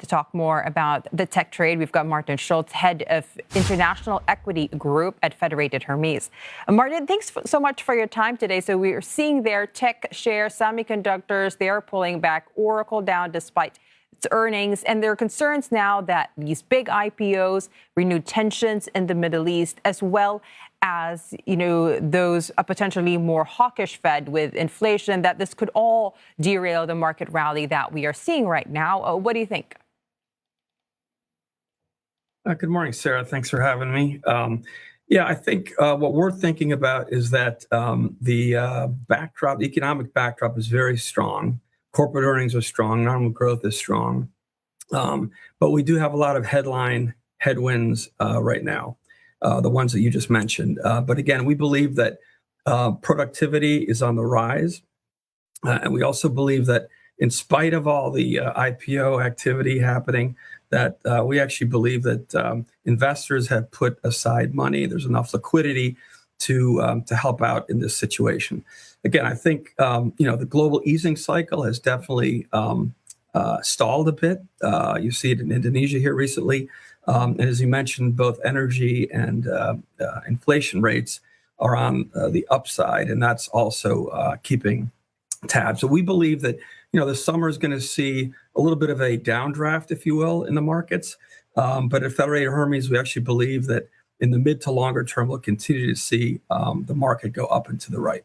To talk more about the tech trade, we've got Martin Schulz, head of International Equity Group at Federated Hermes. Martin, thanks so much for your time today. So we are seeing their tech shares, semiconductors, they are pulling back, Oracle down despite its earnings. And there are concerns now that these big IPOs, renewed tensions in the Middle East, as well as, those a potentially more hawkish Fed with inflation, that this could all derail the market rally that we are seeing right now. What do you think? Good morning, Sarah. Thanks for having me. I think what we're thinking about is that the economic backdrop is very strong. Corporate earnings are strong. Nominal growth is strong. But we do have a lot of headline headwinds right now, the ones that you just mentioned. But again, we believe that productivity is on the rise. And we also believe that in spite of all the IPO activity happening, that we actually believe that investors have put aside money. There's enough liquidity to help out in this situation. Again, I think the global easing cycle has definitely stalled a bit. You see it in Indonesia here recently, and as you mentioned, both energy and inflation rates are on the upside, and that's also keeping tabs. So we believe that the summer is going to see a little bit of a downdraft, if you will, in the markets. But at Federated Hermes, we actually believe that in the mid to longer term, we'll continue to see the market go up and to the right.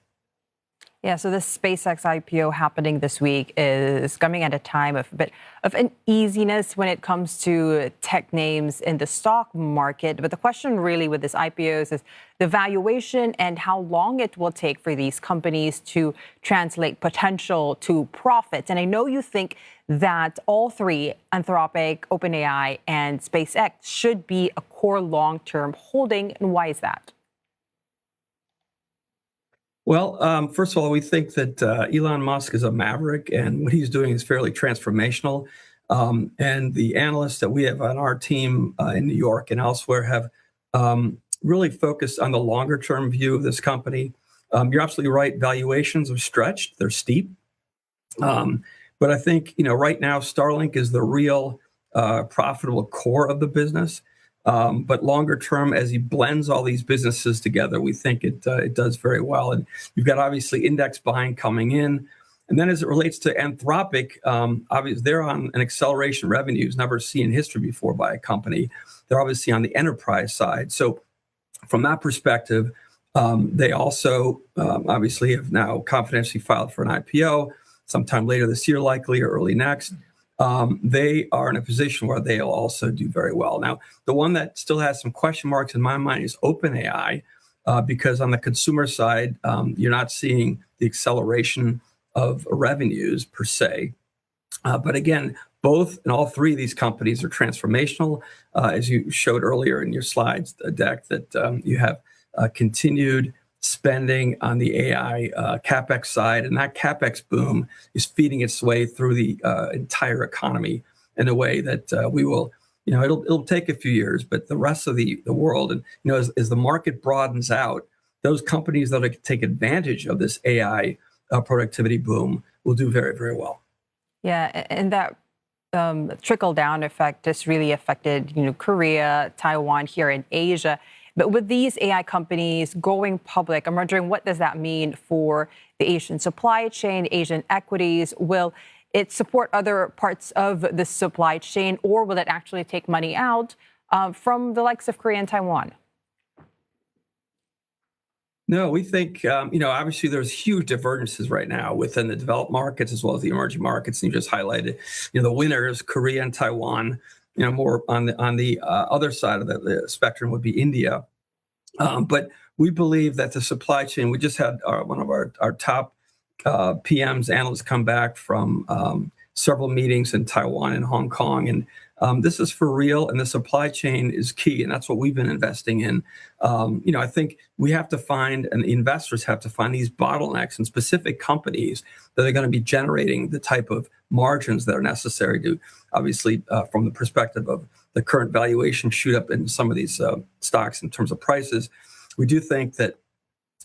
Yeah, so this SpaceX IPO happening this week is coming at a time of a bit of uneasiness when it comes to tech names in the stock market. But the question really with this IPOs is the valuation and how long it will take for these companies to translate potential to profits. And I know you think that all three, Anthropic, OpenAI, and SpaceX, should be a core long-term holding. And why is that? Well, first of all, we think that Elon Musk is a maverick, and what he's doing is fairly transformational. And the analysts that we have on our team in New York and elsewhere have really focused on the longer-term view of this company. You're absolutely right. Valuations are stretched. They're steep. But I think, right now, Starlink is the real profitable core of the business. But longer term, as he blends all these businesses together, we think it does very well. And you've got obviously index buying coming in. And then as it relates to Anthropic, obviously they're on an acceleration revenues never seen in history before by a company. They're obviously on the enterprise side. So from that perspective, they also obviously have now confidentially filed for an IPO sometime later this year, likely, or early next. They are in a position where they'll also do very well. Now, the one that still has some question marks in my mind is OpenAI, because on the consumer side, you're not seeing the acceleration of revenues per se. But again, both and all three of these companies are transformational, as you showed earlier in your slides deck, that you have continued spending on the AI CapEx side, and that CapEx boom is feeding its way through the entire economy in a way that we will, it'll take a few years, but the rest of the world, and as the market broadens out, those companies that take advantage of this AI productivity boom will do very, very well. Yeah, and that trickle-down effect has really affected, Korea, Taiwan, here in Asia. But with these AI companies going public, I'm wondering, what does that mean for the Asian supply chain, Asian equities? Will it support other parts of the supply chain, or will it actually take money out from the likes of Korea and Taiwan? No, we think, obviously there's huge divergences right now within the developed markets as well as the emerging markets. And you just highlighted, the winners, Korea and Taiwan. More on the other side of the spectrum would be India. But we believe that the supply chain, we just had one of our top PMs, analysts come back from several meetings in Taiwan and Hong Kong. And this is for real, and the supply chain is key, and that's what we've been investing in. I think we have to find, and the investors have to find these bottlenecks in specific companies that are going to be generating the type of margins that are necessary to, obviously, from the perspective of the current valuation shoot up in some of these stocks in terms of prices. We do think that,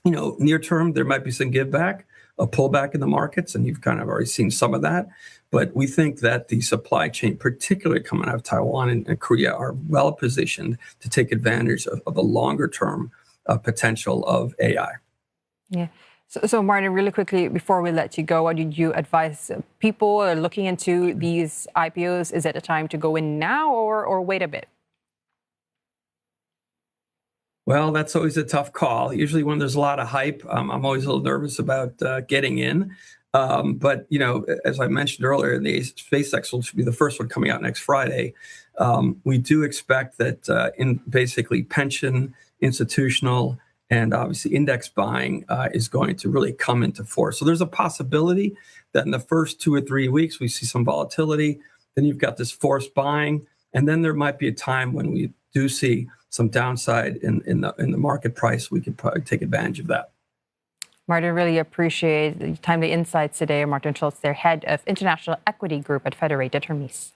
near term, there might be some give back a pullback in the markets, and you've kind of already seen some of that. But we think that the supply chain, particularly coming out of Taiwan and Korea, are well positioned to take advantage of the longer term potential of AI. Yeah. So, Martin, really quickly, before we let you go, what did you advise people looking into these IPOs? Is it a time to go in now or wait a bit? Well, that's always a tough call. Usually when there's a lot of hype, I'm always a little nervous about getting in. But, as I mentioned earlier, the SpaceX will be the first one coming out next Friday. We do expect that in basically pension, institutional, and obviously index buying is going to really come into force. So there's a possibility that in the first 2 or 3 weeks, we see some volatility. Then you've got this forced buying. And then there might be a time when we do see some downside in the market price. We could probably take advantage of that. Martin, really appreciate the timely insights today. Martin Schulz, their head of International Equity Group at Federated Hermes.